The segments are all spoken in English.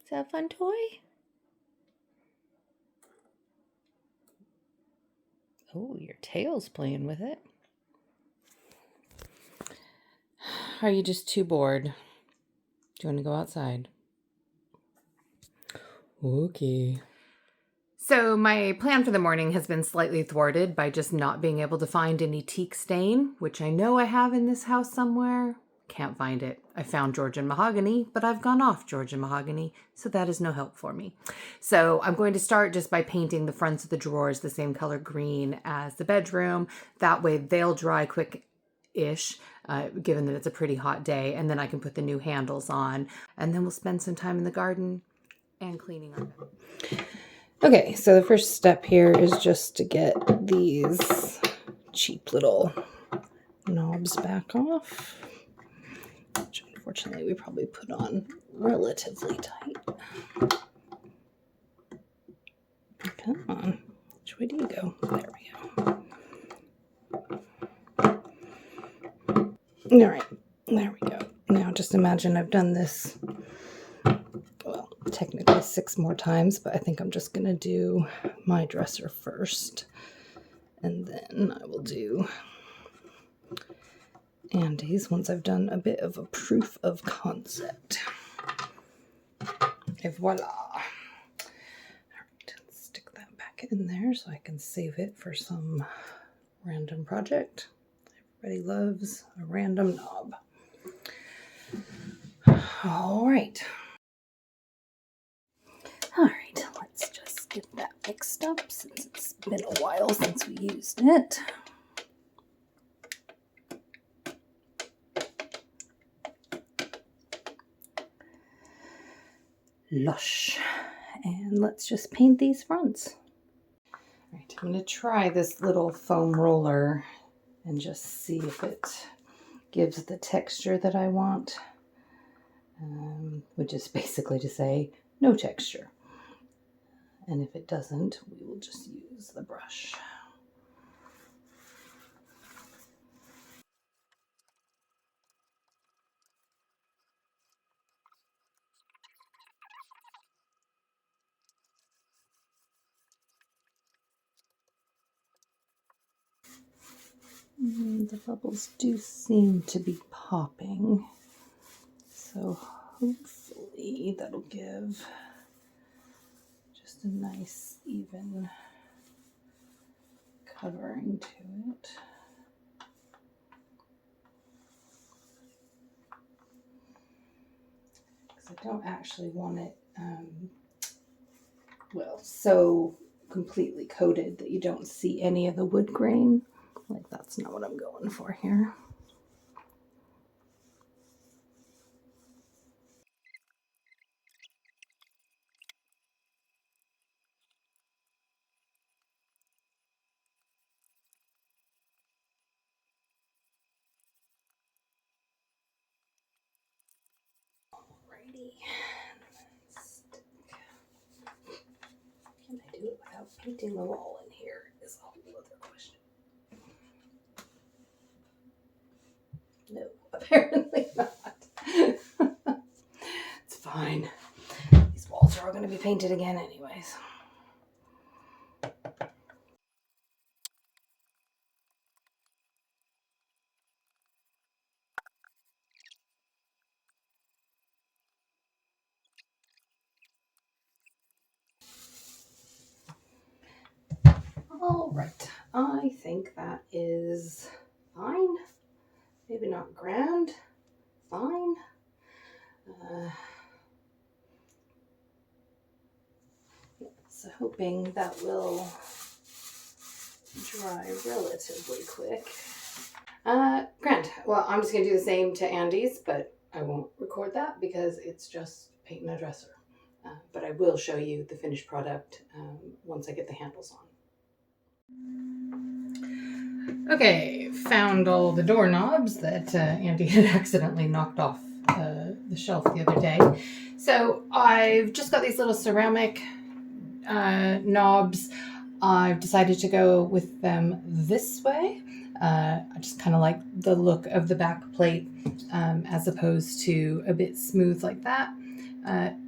Is that a fun toy? Oh, your tail's playing with it. Are you just too bored? Do you want to go outside? Okay. So my plan for the morning has been slightly thwarted by just not being able to find any teak stain, which I know I have in this house somewhere. Can't find it. I found Georgian mahogany, but I've gone off Georgian mahogany, so that is no help for me. So I'm going to start just by painting the fronts of the drawers the same color green as the bedroom. That way they'll dry quick-ish, given that it's a pretty hot day, and then I can put the new handles on, and then we'll spend some time in the garden and cleaning our bed. Okay, so the first step here is just to get these cheap little knobs back off, which unfortunately we probably put on relatively tight. Come on, which way do you go? There we go. All right, there we go. Now just imagine I've done this, well, technically 6 more times, but I think I'm just going to do my dresser first, and then I will do Andy's once I've done a bit of a proof of concept. Et voila. All right, let's stick that back in there so I can save it for some random project. Everybody loves a random knob. All right. All right, let's just get that mixed up since it's been a while since we used it. Lush. And let's just paint these fronts. All right, I'm going to try this little foam roller and just see if it gives the texture that I want, which is basically to say no texture. And if it doesn't, we will just use the brush. The bubbles do seem to be popping, so hopefully that'll give just a nice even covering to it. Because I don't actually want it, well, so completely coated that you don't see any of the wood grain. Like, that's not what I'm going for here. Alrighty. Can I do it without painting the wall in here is a whole other question. No, apparently not. It's fine. These walls are all going to be painted again anyways. All right, I think that is fine. Maybe not grand, fine. So hoping that will dry relatively quick. Grand. Well, I'm just gonna do the same to Andy's, but I won't record that because it's just painting a dresser. But I will show you the finished product once I get the handles on. Okay, found all the doorknobs that Andy had accidentally knocked off the shelf the other day. So I've just got these little ceramic knobs. I've decided to go with them this way. I just kind of like the look of the back plate as opposed to a bit smooth like that.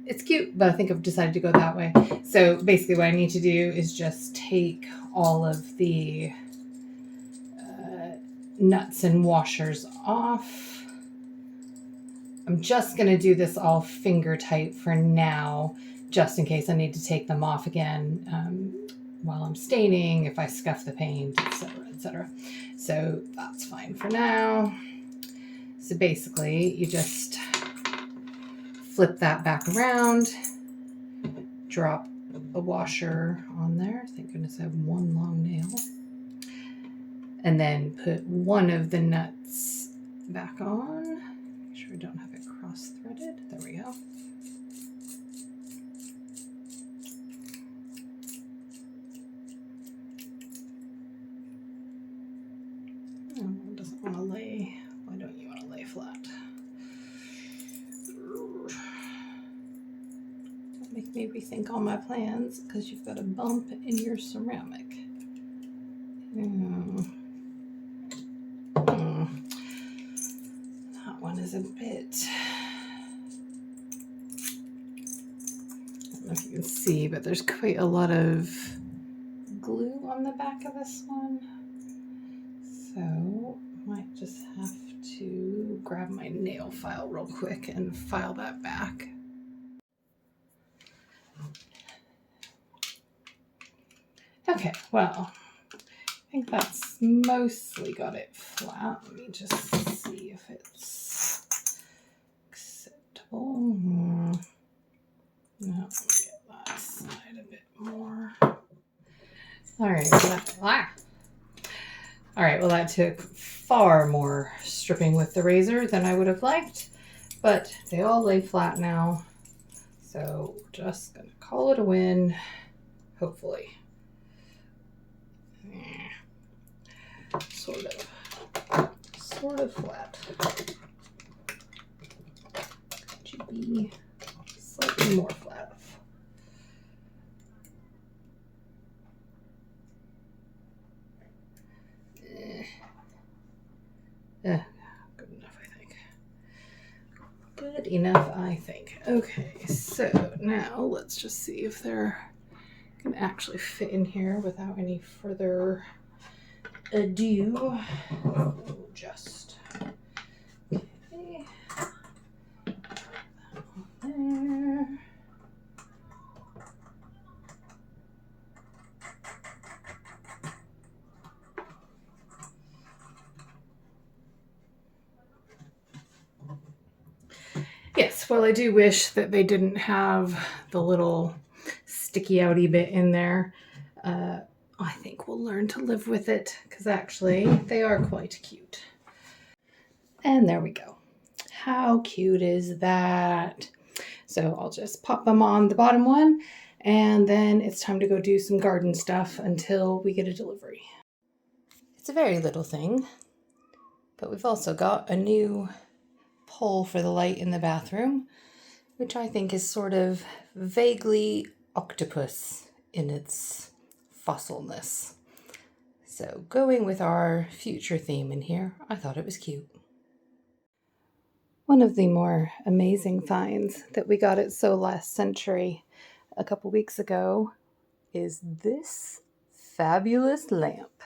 it's cute, but I think I've decided to go that way. So basically what I need to do is just take all of the nuts and washers off. I'm just going to do this all finger tight for now, just in case I need to take them off again while I'm staining, if I scuff the paint, etc., etc. So that's fine for now. So basically, you just flip that back around, drop a washer on there. Thank goodness I have one long nail. And then put one of the nuts back on. Make sure I don't have it cross-threaded. There we go. Oh, it doesn't want to lay. Why don't you want to lay flat? Don't make me rethink all my plans because you've got a bump in your ceramic. That one is a bit... I don't know if you can see, but there's quite a lot of glue on the back of this one. So I might just have to grab my nail file real quick and file that back. Okay, well, I think that's mostly got it flat. Let me just see if it's acceptable. No, let me get that side a bit more. All right, well, that took far more stripping with the razor than I would have liked, but they all lay flat now. So we're just gonna call it a win, hopefully. Sort of flat. Should be slightly more flat. Good enough, I think. Good enough, I think. Okay, so now let's just see if they're can actually fit in here without any further ado. Just okay. That one there. Yes, well, I do wish that they didn't have the little sticky outy bit in there. I think we'll learn to live with it because actually they are quite cute. And there we go. How cute is that? So I'll just pop them on the bottom one and then it's time to go do some garden stuff until we get a delivery. It's a very little thing, but we've also got a new pole for the light in the bathroom, which I think is sort of vaguely octopus in its fossilness. So going with our future theme in here, I thought it was cute. One of the more amazing finds that we got at So Last Century a couple weeks ago is this fabulous lamp.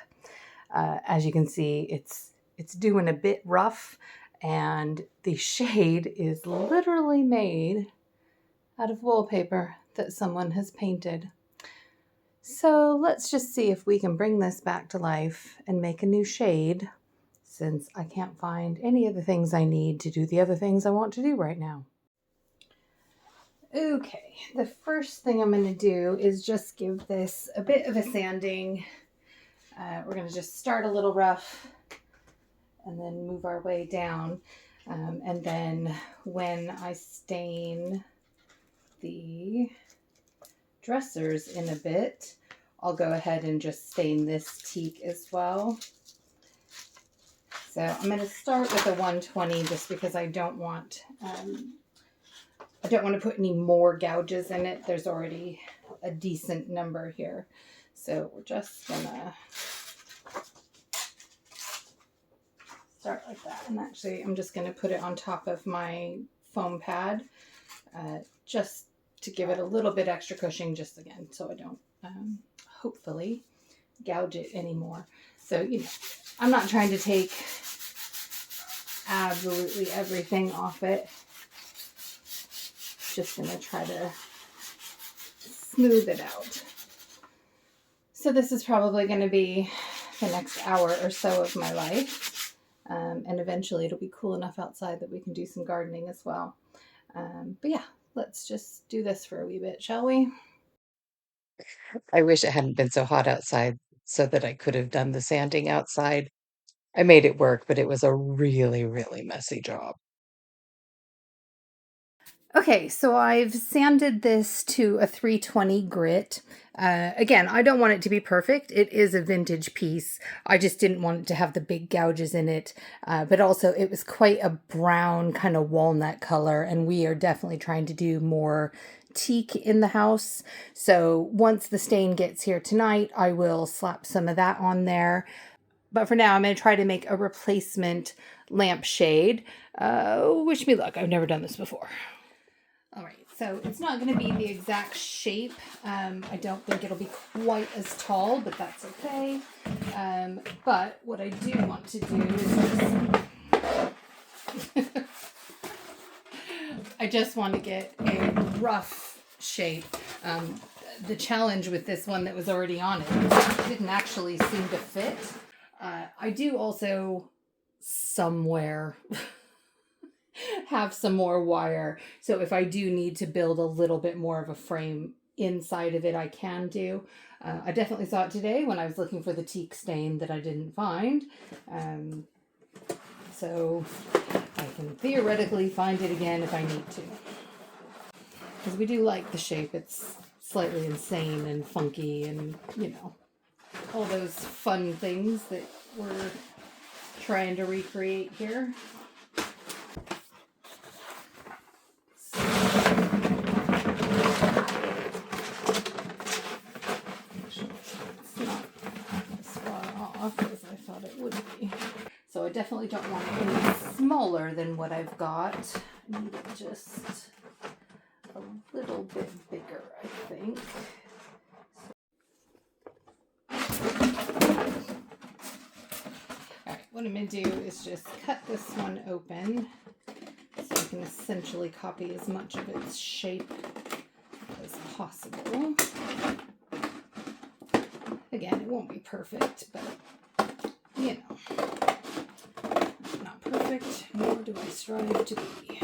As you can see, it's doing a bit rough, and the shade is literally made out of wallpaper that someone has painted. So let's just see if we can bring this back to life and make a new shade, since I can't find any of the things I need to do the other things I want to do right now. Okay, the first thing I'm going to do is just give this a bit of a sanding. We're going to just start a little rough and then move our way down. And then when I stain the dressers in a bit, I'll go ahead and just stain this teak as well. So I'm going to start with a 120 just because I don't want to put any more gouges in it. There's already a decent number here. So we're just going to start like that. And actually, I'm just going to put it on top of my foam pad just to give it a little bit extra cushioning, just again, so I don't hopefully gouge it anymore. So, you know, I'm not trying to take absolutely everything off it. Just going to try to smooth it out. So this is probably going to be the next hour or so of my life. And eventually it'll be cool enough outside that we can do some gardening as well. But yeah, let's just do this for a wee bit, shall we? I wish it hadn't been so hot outside so that I could have done the sanding outside. I made it work, but it was a really, really messy job. Okay, so I've sanded this to a 320 grit. Again, I don't want it to be perfect. It is a vintage piece. I just didn't want it to have the big gouges in it. But also it was quite a brown kind of walnut color, and we are definitely trying to do more teak in the house. So once the stain gets here tonight, I will slap some of that on there. But for now, I'm going to try to make a replacement lampshade. Wish me luck. I've never done this before. All right, so it's not going to be the exact shape. I don't think it'll be quite as tall, but that's okay. But what I do want to do is I just want to get a rough shape. The challenge with this one that was already on it didn't actually seem to fit. I do also somewhere have some more wire. So if I do need to build a little bit more of a frame inside of it, I can do. I definitely saw it today when I was looking for the teak stain that I didn't find. So I can theoretically find it again if I need to. Because we do like the shape. It's slightly insane and funky and, you know, all those fun things that we're trying to recreate here. As I thought it would be. So I definitely don't want it any smaller than what I've got. I need it just a little bit bigger, I think. Alright, what I'm going to do is just cut this one open so I can essentially copy as much of its shape as possible. Again, it won't be perfect, but you know, not perfect, nor do I strive to be.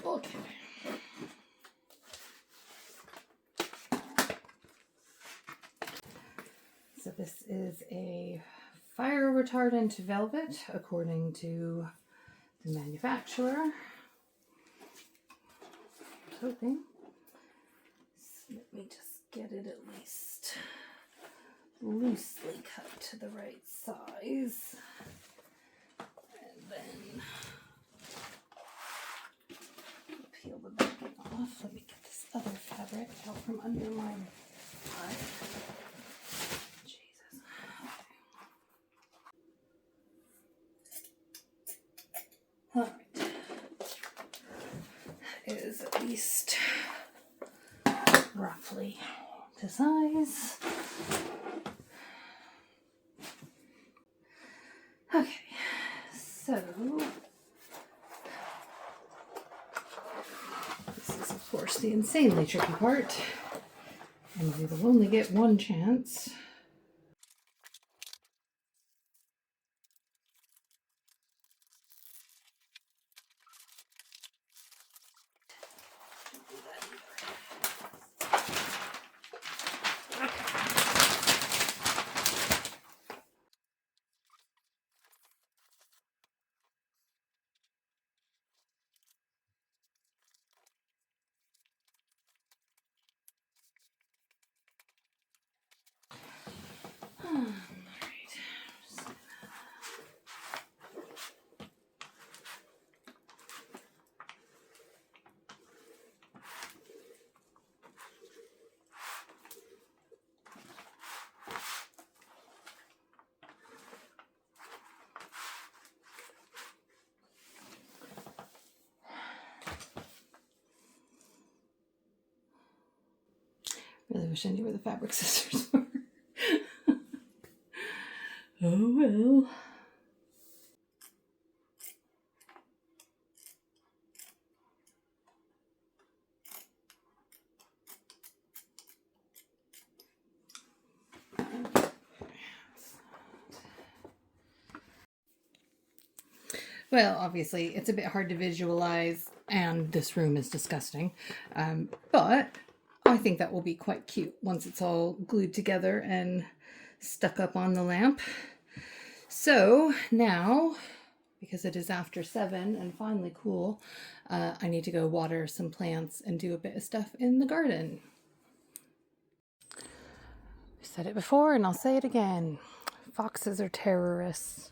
Okay. So this is a fire retardant velvet, according to the manufacturer. Hoping. So let me just get it at least loosely cut to the right size. And then peel the backing off. Let me get this other fabric out from under my butt. Jesus. All right. That is at least roughly to size. Okay, so this is of course the insanely tricky part, and we will only get one chance. really wish I knew where the fabric scissors were. Oh well. Well, obviously, it's a bit hard to visualize, and this room is disgusting. But I think that will be quite cute once it's all glued together and stuck up on the lamp. So now, because it is after 7 and finally cool, I need to go water some plants and do a bit of stuff in the garden. I said it before and I'll say it again. Foxes are terrorists.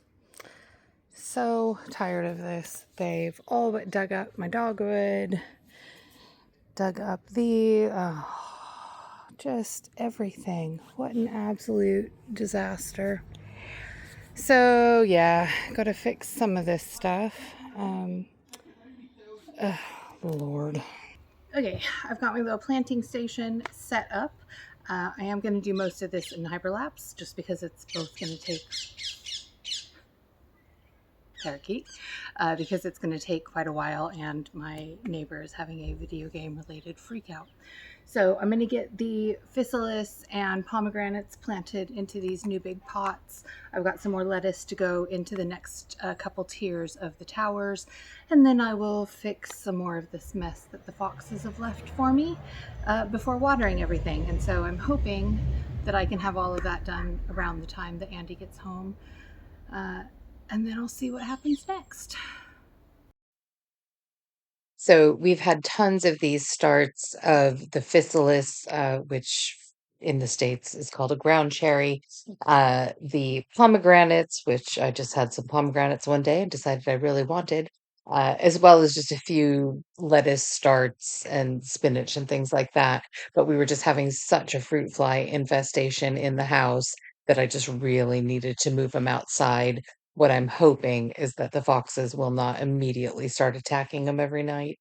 So tired of this. They've all but dug up my dogwood, dug up just everything. What an absolute disaster. So yeah, gotta fix some of this stuff. Lord. Okay, I've got my little planting station set up. I am going to do most of this in hyperlapse just because it's both going to take parakeet, because it's going to take quite a while and my neighbor is having a video game related freak out. So I'm going to get the physalis and pomegranates planted into these new big pots. I've got some more lettuce to go into the next couple tiers of the towers, and then I will fix some more of this mess that the foxes have left for me before watering everything. And so I'm hoping that I can have all of that done around the time that Andy gets home. And then I'll see what happens next. So we've had tons of these starts of the physalis, which in the States is called a ground cherry, the pomegranates, which I just had some pomegranates one day and decided I really wanted, as well as just a few lettuce starts and spinach and things like that. But we were just having such a fruit fly infestation in the house that I just really needed to move them outside. What I'm hoping is that the foxes will not immediately start attacking them every night.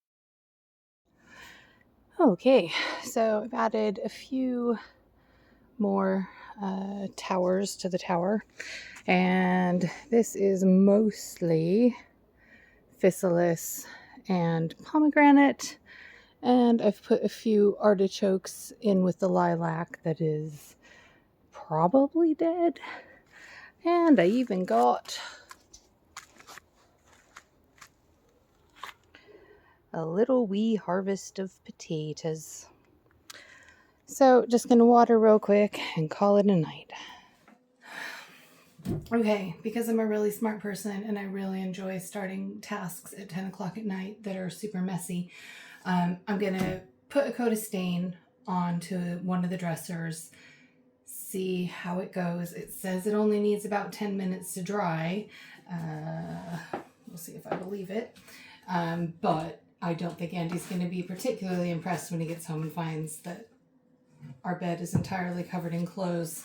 Okay, so I've added a few more towers to the tower, and this is mostly physalis and pomegranate, and I've put a few artichokes in with the lilac that is probably dead, and I even got a little wee harvest of potatoes. So just gonna water real quick and call it a night. Okay, because I'm a really smart person and I really enjoy starting tasks at 10 o'clock at night that are super messy, I'm gonna put a coat of stain onto one of the dressers, see how it goes. It says it only needs about 10 minutes to dry. We'll see if I believe it. But I don't think Andy's going to be particularly impressed when he gets home and finds that our bed is entirely covered in clothes.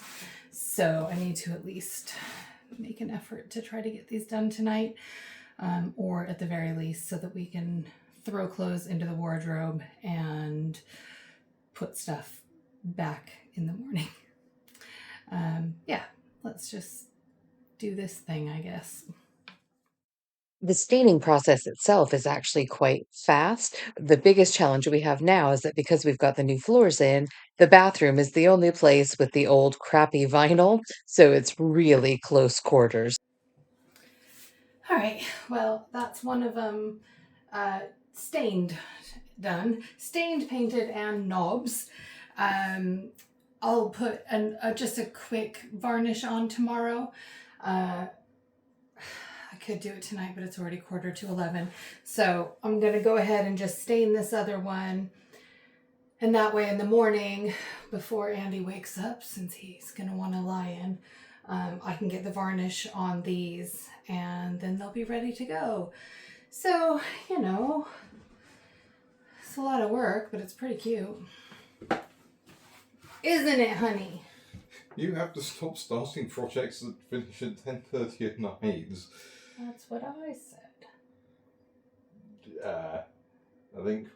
So I need to at least make an effort to try to get these done tonight, or at the very least so that we can throw clothes into the wardrobe and put stuff back in the morning. Yeah, let's just do this thing, I guess. The staining process itself is actually quite fast. The biggest challenge we have now is that because we've got the new floors in, the bathroom is the only place with the old crappy vinyl, so it's really close quarters. All right, well, that's one of them stained, done. Stained, painted, and knobs. I'll put just a quick varnish on tomorrow. I could do it tonight, but it's already 11:15. So I'm going to go ahead and just stain this other one. And that way in the morning, before Andy wakes up, since he's going to want to lie in, I can get the varnish on these and then they'll be ready to go. So, it's a lot of work, but it's pretty cute. Isn't it, honey? You have to stop starting projects that finish at 10:30 at night. That's what I said. I think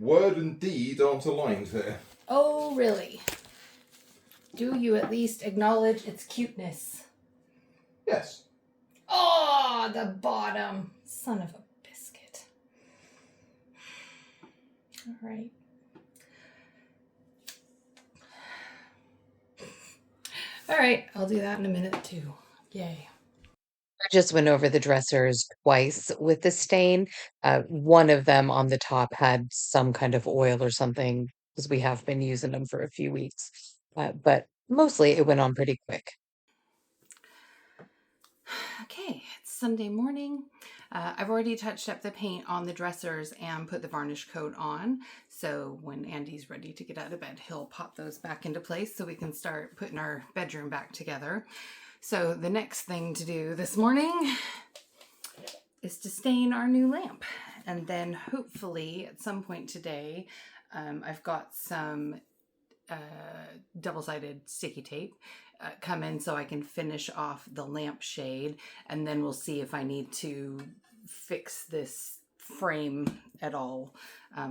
word and deed aren't aligned here. Oh, really? Do you at least acknowledge its cuteness? Yes. Oh, the bottom. Son of a biscuit. All right. All right, I'll do that in a minute too. Yay. I just went over the dressers twice with the stain. One of them on the top had some kind of oil or something because we have been using them for a few weeks. But mostly it went on pretty quick. Okay, it's Sunday morning. I've already touched up the paint on the dressers and put the varnish coat on. So when Andy's ready to get out of bed, he'll pop those back into place so we can start putting our bedroom back together. So the next thing to do this morning is to stain our new lamp. And then hopefully at some point today, I've got some double-sided sticky tape come in so I can finish off the lampshade, and then we'll see if I need to fix this frame at all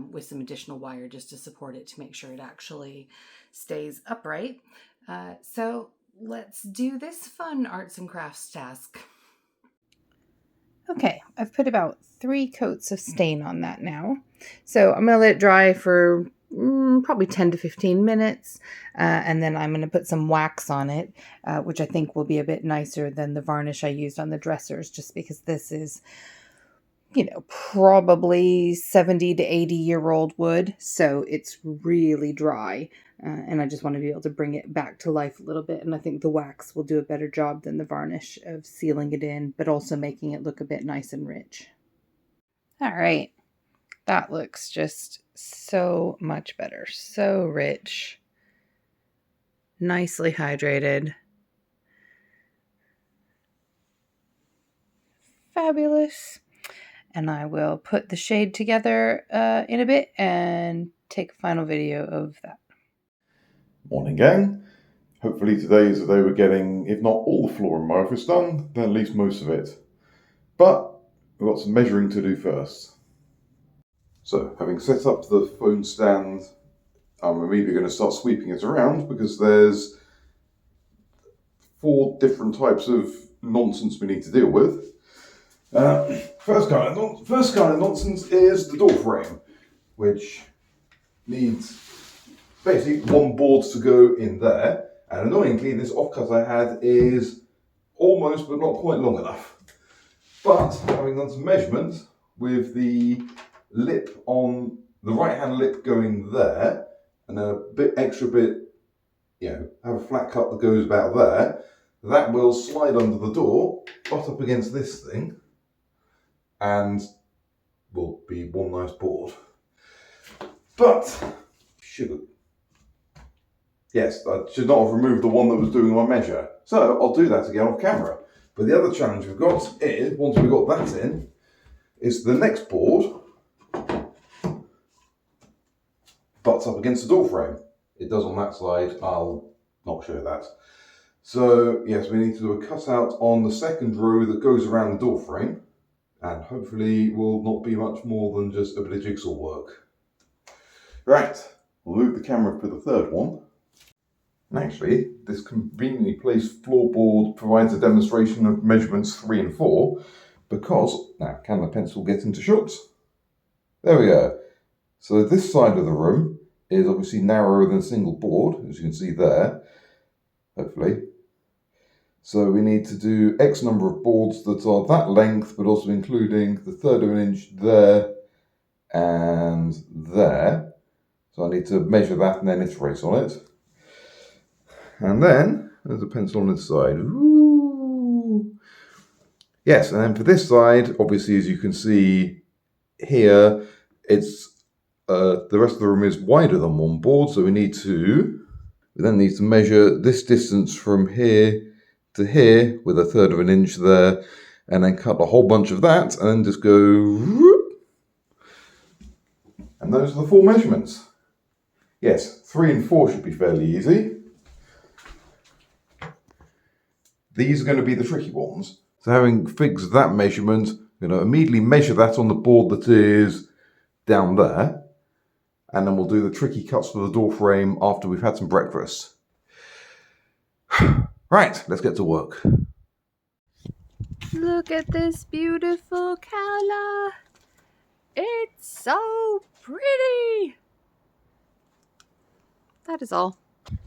with some additional wire just to support it to make sure it actually stays upright. So let's do this fun arts and crafts task. Okay, I've put about 3 coats of stain on that now. So I'm going to let it dry for probably 10 to 15 minutes. And then I'm going to put some wax on it, which I think will be a bit nicer than the varnish I used on the dressers, just because this is, probably 70 to 80-year-old wood. So it's really dry. And I just want to be able to bring it back to life a little bit. And I think the wax will do a better job than the varnish of sealing it in, but also making it look a bit nice and rich. All right. That looks just so much better. So rich. Nicely hydrated. Fabulous. And I will put the shade together in a bit and take a final video of that. Morning, gang. Hopefully today is the day we're getting, if not all the floor in my office done, then at least most of it. But we've got some measuring to do first. So, having set up the phone stand, I'm immediately going to start sweeping it around because there's 4 different types of nonsense we need to deal with. First kind of nonsense is the door frame, which needs basically 1 board to go in there. And annoyingly, this offcut I had is almost but not quite long enough. But having done some measurements with the lip on the right hand lip going there, and a bit extra bit, have a flat cut that goes about there, that will slide under the door, butt up against this thing, and will be 1 nice board. But yes, I should not have removed the one that was doing my measure. So I'll do that again off camera. But the other challenge we've got is, once we've got that in, is the next board butts up against the door frame. It does on that side, I'll not show that. So yes, we need to do a cutout on the second row that goes around the door frame, and hopefully will not be much more than just a bit of jigsaw work. Right, we'll move the camera for the third one. And actually, this conveniently placed floorboard provides a demonstration of measurements 3 and 4, because, now can the pencil get into shot? There we go. So this side of the room is obviously narrower than a single board, as you can see there, hopefully. So we need to do X number of boards that are that length, but also including the 1/3 of an inch there and there. So I need to measure that and then iterate on it. And then there's a pencil on this side. Ooh. Yes, and then for this side, obviously, as you can see here, it's the rest of the room is wider than 1 board, so we then need to measure this distance from here to here with a 1/3 of an inch there, and then cut a whole bunch of that, and then just go whoop. And those are the 4 measurements. Yes, 3 and 4 should be fairly easy. These are going to be the tricky ones. So having fixed that measurement, I'm going to immediately measure that on the board that is down there. and then we'll do the tricky cuts for the door frame after we've had some breakfast. Right, let's get to work. Look at this beautiful colour. It's so pretty. That is all.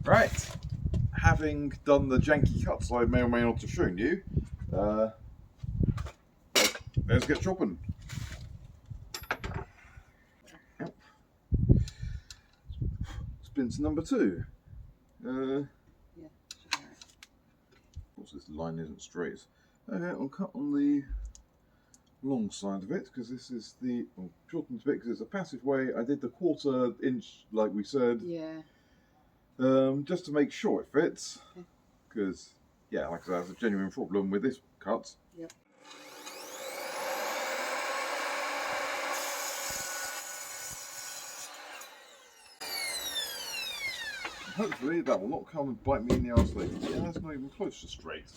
Right, having done the janky cuts I may or may not have shown you, let's get chopping. Splinter number 2. Of course this line isn't straight. Okay, I'll cut on the long side of it because this is the, I'll shorten a bit because it's a passive way. I did the 1/4 inch like we said. Yeah. Just to make sure it fits. Because, yeah, like I said, that's a genuine problem with this cut. Yep. Hopefully that will not come and bite me in the arse later. Yeah, that's not even close to straight.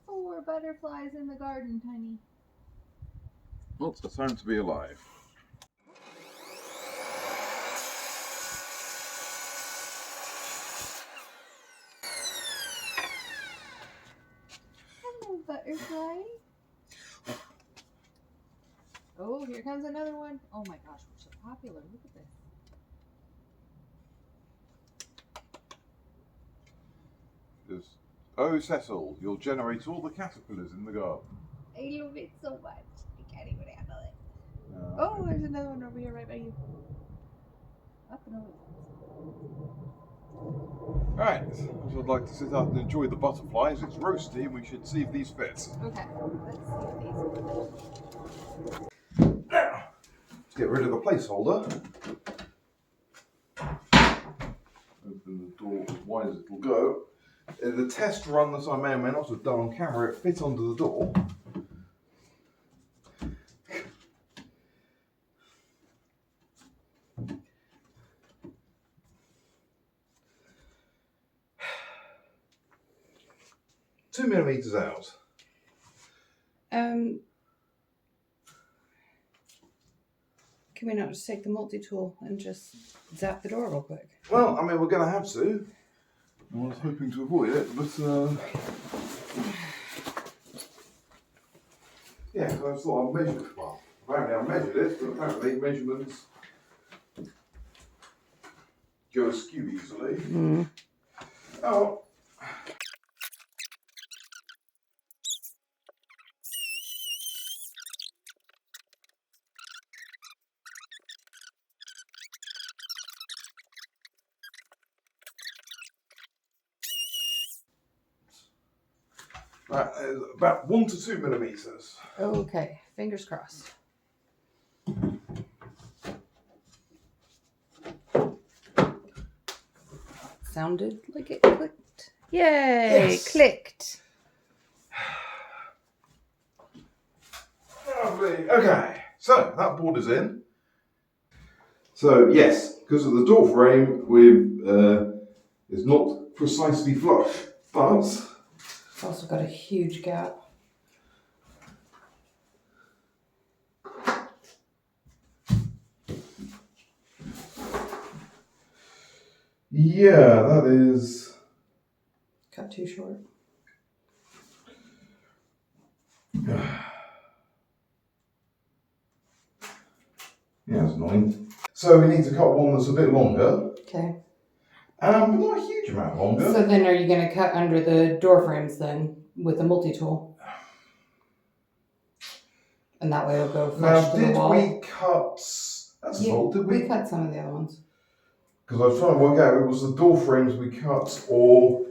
4 butterflies in the garden, Tiny. What a time to be alive. Hello, butterfly. Oh, here comes another one. Oh my gosh, we're so popular. Look at this. Oh, Cecil, you'll generate all the caterpillars in the garden. I love it so much. I can't even handle it. Oh, there's another one over here right by you. Up and over. Right, so I'd like to sit out and enjoy the butterflies. It's roasty and we should see if these fit. Okay, let's see what these are. Now, let's get rid of the placeholder. Open the door as wide as it'll go. The test run that I may or may not have done on camera, it fit under the door. Two millimeters out. Can we not just take the multi-tool and just zap the door real quick? Well, I mean, we're going to have to. I was hoping to avoid it, but yeah, so I thought I'd measure it. Well, apparently I measured it, but apparently measurements go askew easily. Mm. Oh. That is about 1 to 2 millimeters. Okay, fingers crossed. Sounded like it clicked. Yay, Yes. Clicked. Lovely. Okay, so that board is in. So yes, because of the door frame, it's not precisely flush, but It's also got a huge gap. yeah, that is. Cut too short. Yeah, it's annoying. So we need to cut one that's a bit longer, Okay. but not a huge amount longer. So then are you going to cut under the door frames then with a multi-tool? And that way it'll go flush Now, to the did wall? we cut? That's Yeah, fault, did we we? cut some of the other ones. Because I was trying to work out if it was the door frames we cut or.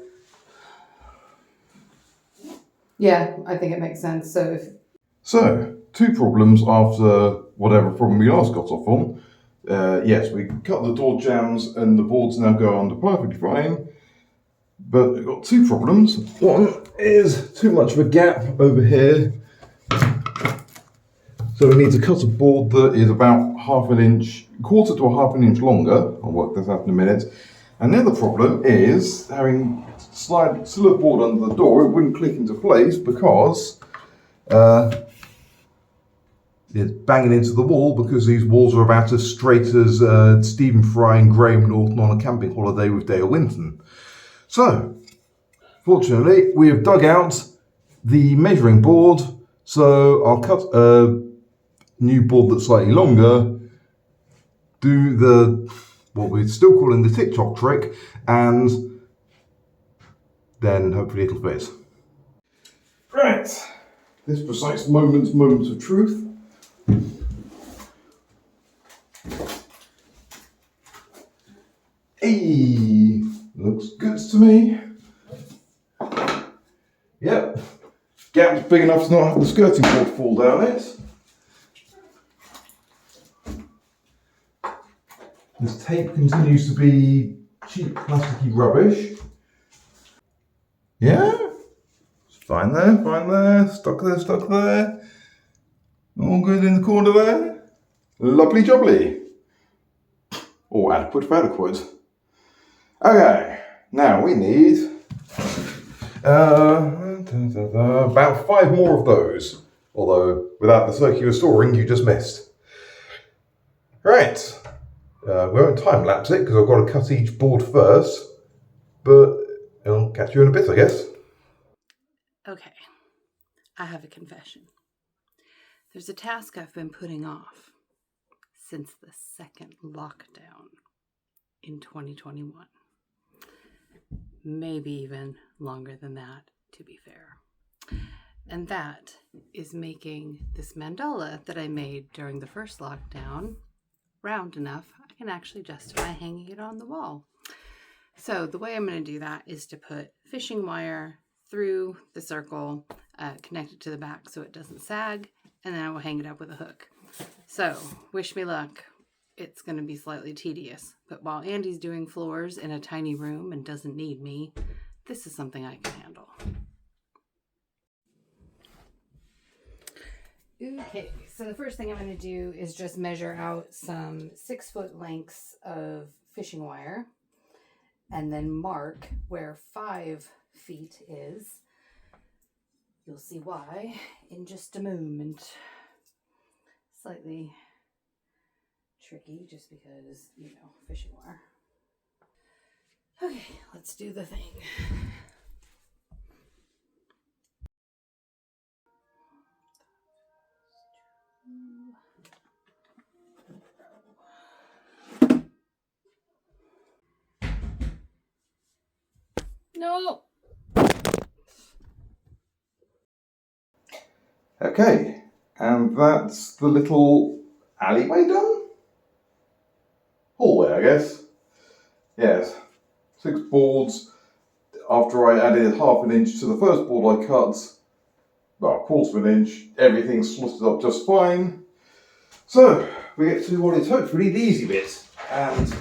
Yeah, I think it makes sense. So if So, two problems after whatever problem we last got off on. Yes, we cut the door jambs and the boards now go under perfectly fine. But we've got two problems. One is too much of a gap over here. So we need to cut a board that is about half an inch, quarter to a half an inch longer. I'll work this out in a minute. And the other problem is having still a board under the door, it wouldn't click into place because it's banging into the wall because these walls are about as straight as Stephen Fry and Graham Norton on a camping holiday with Dale Winton. So, fortunately, we have dug out the measuring board, so I'll cut a new board that's slightly longer, do the, what we're still calling the TikTok trick, and then hopefully it'll fit. Right, this precise moment of truth. Hey, looks good to me. Yep, gap's big enough to not have the skirting board fall down it. This tape continues to be cheap plasticky rubbish. Yeah, it's fine there, stuck there. All good in the corner there. Lovely jubbly. Or adequate for adequate. Okay, now we need about 5 more of those. Although, without the circular storing you just missed. Right. We won't time lapse it because I've got to cut each board first, but I'll catch you in a bit, I guess. Okay, I have a confession. There's a task I've been putting off since the second lockdown in 2021. Maybe even longer than that, to be fair. And that is making this mandala that I made during the first lockdown round enough I can actually justify hanging it on the wall. So the way I'm going to do that is to put fishing wire through the circle, connect it to the back so it doesn't sag, and then I will hang it up with a hook. So wish me luck. It's going to be slightly tedious, but while Andy's doing floors in a tiny room and doesn't need me, this is something I can handle. Okay, so the first thing I'm going to do is just measure out some 6-foot lengths of fishing wire and then mark where 5 feet is. You'll see why in just a moment. Slightly tricky just because, fishing wire. Okay, let's do the thing. No. Okay, and that's the little alleyway done? Hallway, I guess. Yes, 6 boards. After I added half an inch to the first board I cut, well, 1/4 of an inch, everything slotted up just fine. So, we get to what is hopefully the easy bit, and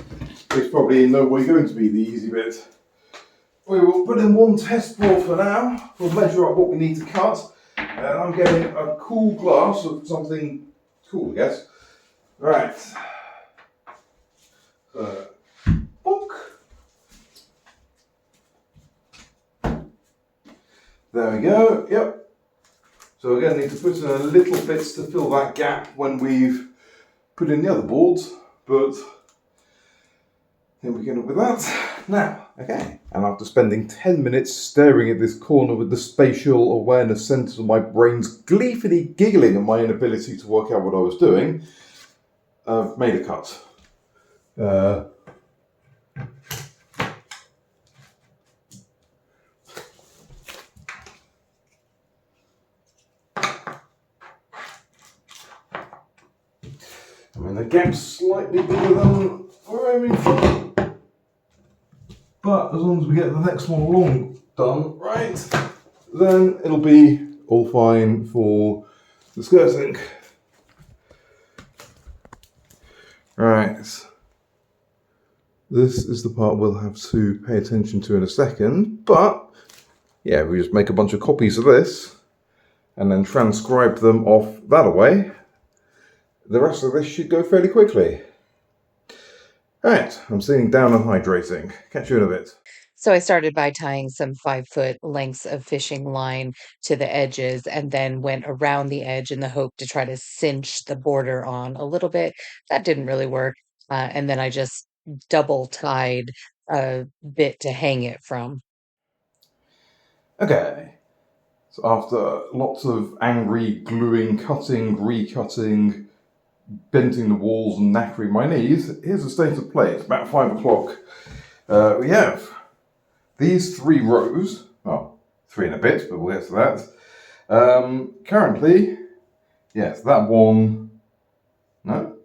it's probably in no way going to be the easy bit. We will put in one test board for now. We'll measure up what we need to cut. And I'm getting a cool glass of something cool, I guess. Right. Book. There we go. Yep. So we're going to need to put in a little bits to fill that gap when we've put in the other boards. But here we go with that. Now, okay, and after spending 10 minutes staring at this corner with the spatial awareness centers of my brains gleefully giggling at my inability to work out what I was doing, I've made a cut. I mean, the gap's slightly bigger than where I'm in front. But as long as we get the next one along done right, then it'll be all fine for the skirting. Right. This is the part we'll have to pay attention to in a second, but yeah, we just make a bunch of copies of this and then transcribe them off that away. The rest of this should go fairly quickly. Right, I'm sitting down and hydrating. Catch you in a bit. So I started by tying some 5-foot lengths of fishing line to the edges and then went around the edge in the hope to try to cinch the border on a little bit. That didn't really work. And then I just double tied a bit to hang it from. Okay, so after lots of angry gluing, cutting, recutting, benting the walls and knackering my knees, here's the state of play. It's about 5 o'clock. We have these 3 rows, well, 3 and a bit, but we'll get to that. Currently, yes, that one, no,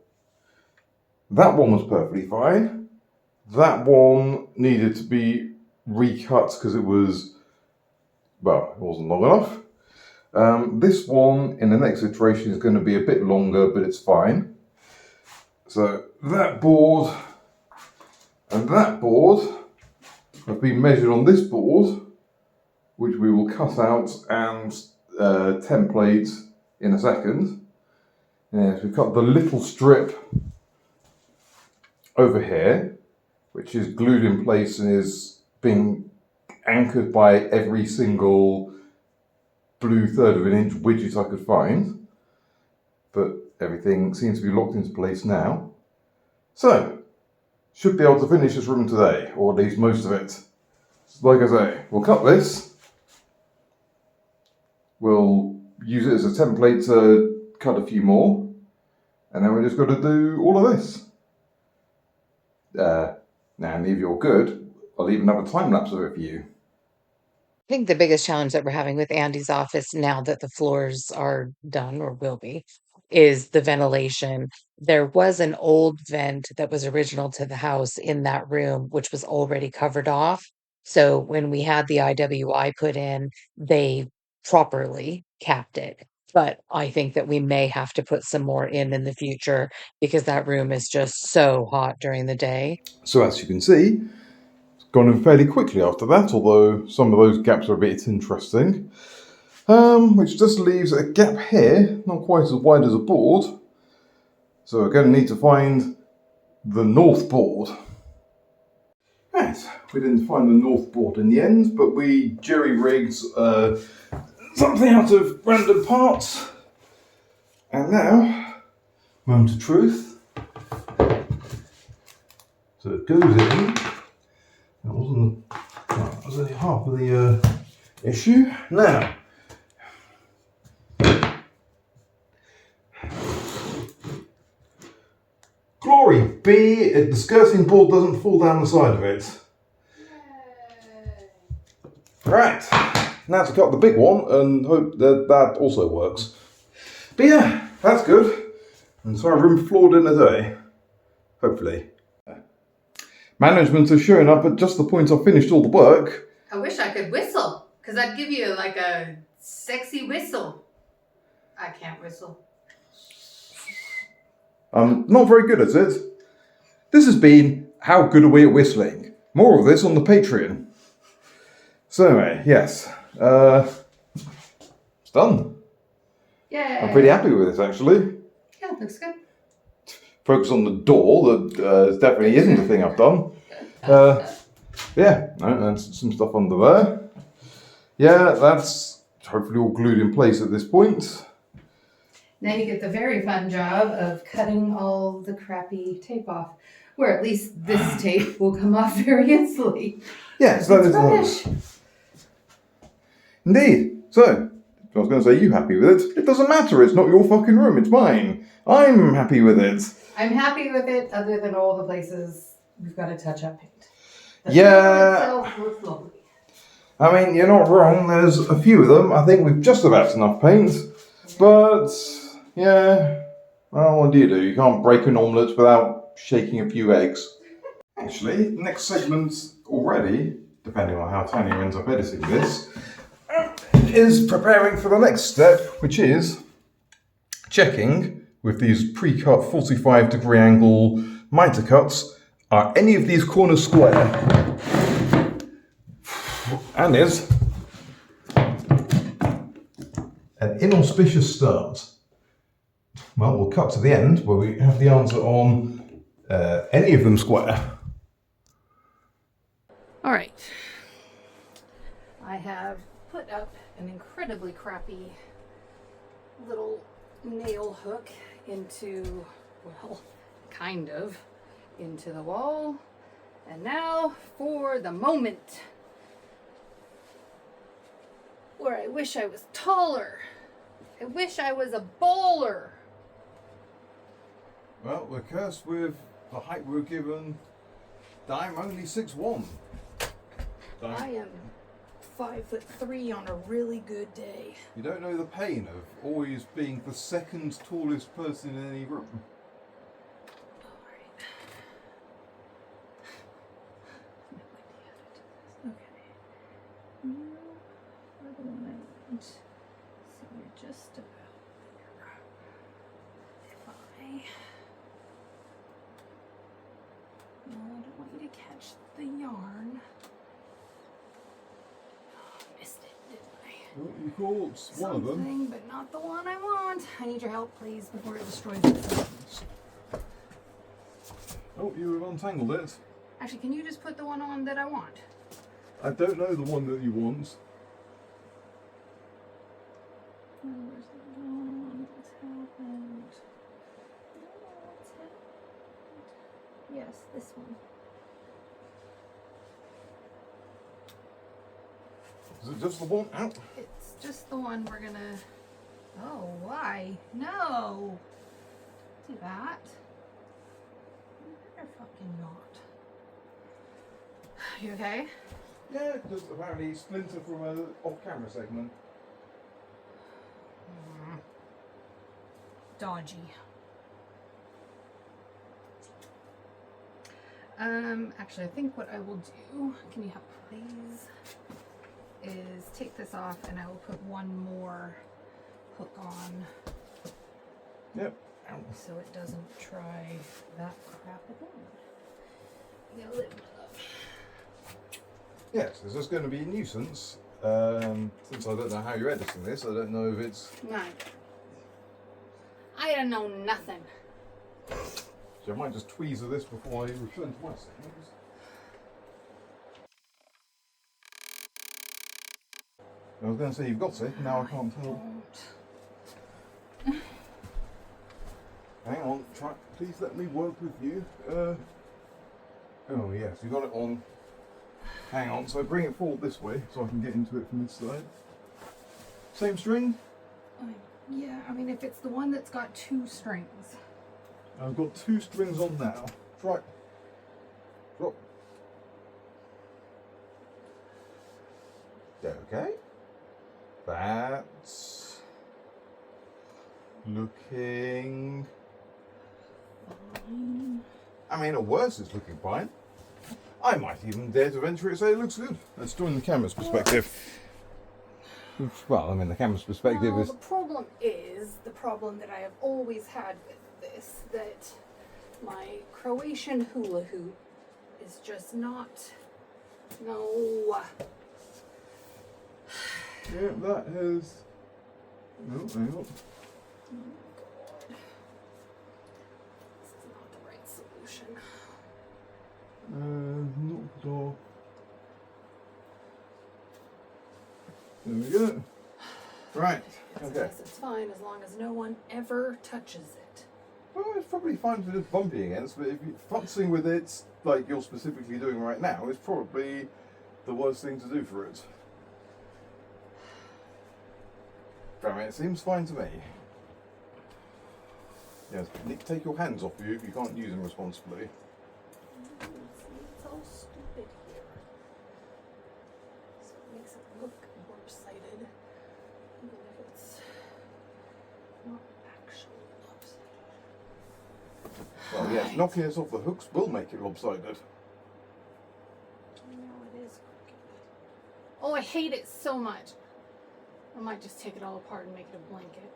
that one was perfectly fine. That one needed to be recut because it was, well, it wasn't long enough. This one in the next iteration is going to be a bit longer, but it's fine. So that board and that board have been measured on this board, which we will cut out and template in a second. Yes, we've got the little strip over here, which is glued in place and is being anchored by every single blue 1/3 of an inch widget I could find. But everything seems to be locked into place now. So, should be able to finish this room today, or at least most of it. Like I say, we'll cut this. We'll use it as a template to cut a few more. And then we're just got to do all of this. Now, and if you're good, I'll leave another time lapse of it for you. I think the biggest challenge that we're having with Andy's office now that the floors are done or will be is the ventilation. There was an old vent that was original to the house in that room, which was already covered off. So when we had the IWI put in, they properly capped it. But I think that we may have to put some more in the future because that room is just so hot during the day. So as you can see, it's gone in fairly quickly after that, although some of those gaps are a bit interesting. Which just leaves a gap here, not quite as wide as a board. So we're going to need to find the north board. Right, we didn't find the north board in the end, but we jerry-rigged something out of random parts. And now, moment of truth. So it goes in. That was only half of the issue. Now, glory be, the skirting board doesn't fall down the side of it. Right, now to cut the big one and hope that that also works. But yeah, that's good. And so our room floored in a day. Hopefully. Management is showing up at just the point I've finished all the work. I wish I could whistle, because I'd give you like a sexy whistle. I can't whistle. I'm not very good at it. This has been How Good Are We at Whistling? More of this on the Patreon. So anyway, yes. It's done. Yay. I'm pretty happy with this actually. Yeah, looks good. Focus on the door, that definitely isn't the thing I've done. Yeah, no, and some stuff under there. Yeah, that's hopefully all glued in place at this point. Now you get the very fun job of cutting all the crappy tape off. Where at least this tape will come off very easily. Yes, that It's is rubbish. Indeed. So, I was going to say you happy with it. It doesn't matter, it's not your fucking room, it's mine. I'm happy with it. I'm happy with it, other than all the places we've got to touch up paint. The Yeah. floor itself looks lovely. I mean, you're not wrong, there's a few of them. I think we've just about enough paint. But, yeah, well, what do? You can't break an omelette without shaking a few eggs. Actually, next segment already, depending on how Tania ends up editing this, is preparing for the next step, which is checking with these pre-cut 45-degree angle miter cuts, are any of these corners square? And is an inauspicious start. Well, we'll cut to the end where we have the answer on any of them square. All right. I have put up an incredibly crappy little nail hook into, well, kind of, into the wall. And now for the moment where I wish I was taller. I wish I was a bowler. Well, we're cursed with the height we were given. I'm only 6'1". I am 5'3" on a really good day. You don't know the pain of always being the second tallest person in any room. Alright. Okay. You are the one I want. So you're just about there. If I... No, I don't want you to catch the yarn. Missed it, didn't I? Well, you caught one of them. Something, but not the one I want. I need your help, please, before it destroys itself. Oh, you have untangled it. Actually, can you just put the one on that I want? I don't know the one that you want. Oh, where's the one? What's happened? Oh, what's happened? Yes, this one. Is it just the one out? It's just the one we're gonna... Oh, why? No! Do that. You better fucking not. You okay? Yeah, just apparently splinter from a off-camera segment. Dodgy. Actually, I think what I will do, can you help please, is take this off and I will put one more hook on. Yep. So it doesn't try that crap again. Yeah, live my love. Yes, this is going to be a nuisance. Since I don't know how you're editing this, I don't know if it's... No. I don't know nothing. So I might just tweezer this before I return to my settings. I was going to say you've got it, now I can't tell. Hang on, please let me work with you. Oh yes, you got it on. Hang on, so bring it forward this way so I can get into it from this side. Same string? Yeah, I mean, if it's the one that's got 2 strings. I've got 2 strings on now. Try. Drop. Okay. That's looking... I mean, at worst it's looking fine. I might even dare to venture it and say it looks good. Let's do it in the camera's perspective. Well, I mean, the camera's perspective Well, is... the problem is the problem that I have always had with this, that my Croatian hula hoop is just not... No. Yeah, that has... Oh, hang on. Oh my god. This is not the right solution. Knocked off. There we go. Right, okay. Yes, it's fine as long as no one ever touches it. Well, it's probably fine to just bumping against, but if you're futzing with it, like you're specifically doing right now, it's probably the worst thing to do for it. I mean, it seems fine to me. Yes, Nick, take your hands off you if you can't use them responsibly. It's all stupid here. So it makes it look warp-sighted, even if it's not actually lopsided. Well, yes, knocking us off the hooks will make it lopsided. No, it is crooked. Oh, I hate it so much. I might just take it all apart and make it a blanket.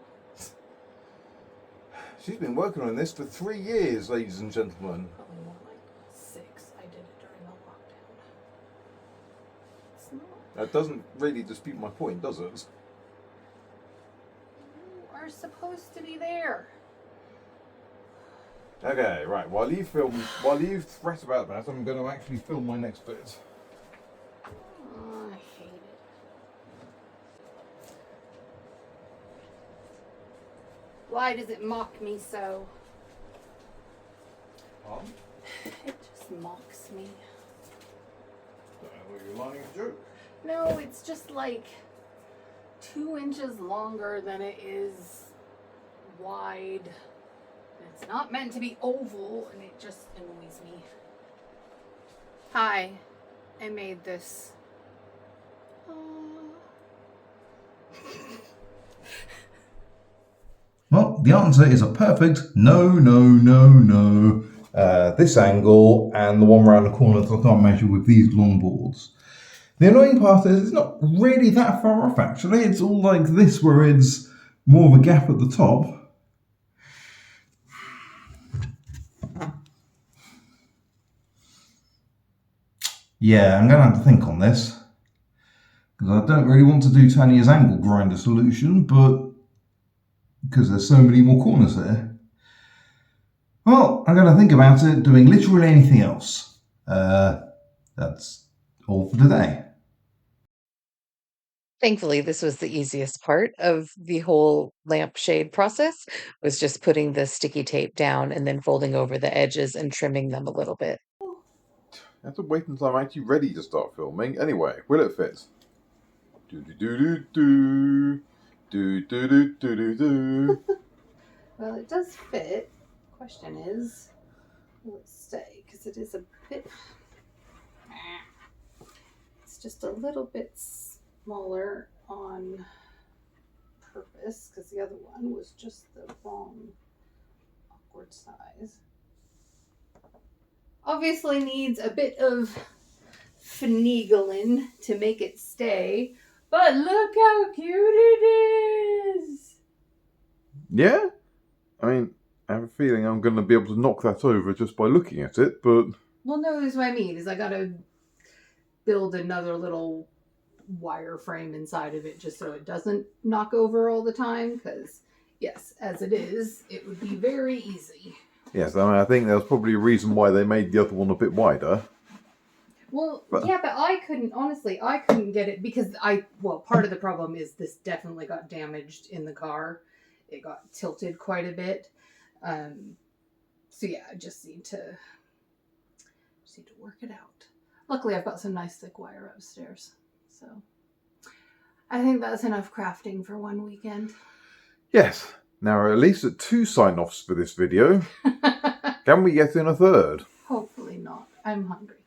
She's been working on this for 3 years, ladies and gentlemen. Probably more like 6. I did it during the lockdown. It's not. That doesn't really dispute my point, does it? You are supposed to be there. Okay, right. While you fret about that, I'm going to actually film my next bit. Why does it mock me so? Pardon? It just mocks me. Don't know whether you're lying a joke. No, it's just like 2 inches longer than it is wide. It's not meant to be oval, and it just annoys me. Hi, I made this. Well, the answer is a perfect no, no, no, no. This angle and the one around the corner that I can't measure with these long boards. The annoying part is it's not really that far off actually. It's all like this where it's more of a gap at the top. Yeah, I'm going to have to think on this. Because I don't really want to do Tania's angle grinder solution, but because there's so many more corners there. Well, I'm going to think about it, doing literally anything else. That's all for today. Thankfully, this was the easiest part of the whole lampshade process, was just putting the sticky tape down and then folding over the edges and trimming them a little bit. I have to wait until I'm actually ready to start filming. Anyway, will it fit? Do do do do do do do do do do do. Well, it does fit. Question is, will it stay? Because it is a bit. It's just a little bit smaller on purpose because the other one was just the wrong awkward size. Obviously needs a bit of finagling to make it stay, but look how cute it is! Yeah? I mean, I have a feeling I'm going to be able to knock that over just by looking at it, but... Well, no, that's what I mean, is I gotta build another little wire frame inside of it just so it doesn't knock over all the time, because, yes, as it is, it would be very easy. Yes, I mean, I think there's probably a reason why they made the other one a bit wider. Well, yeah, but I couldn't get it because part of the problem is this definitely got damaged in the car. It got tilted quite a bit. So yeah, I just need to work it out. Luckily, I've got some nice thick wire upstairs. So I think that's enough crafting for one weekend. Yes. Now we're at least at 2 sign-offs for this video. Can we get in a third? Hopefully not. I'm hungry.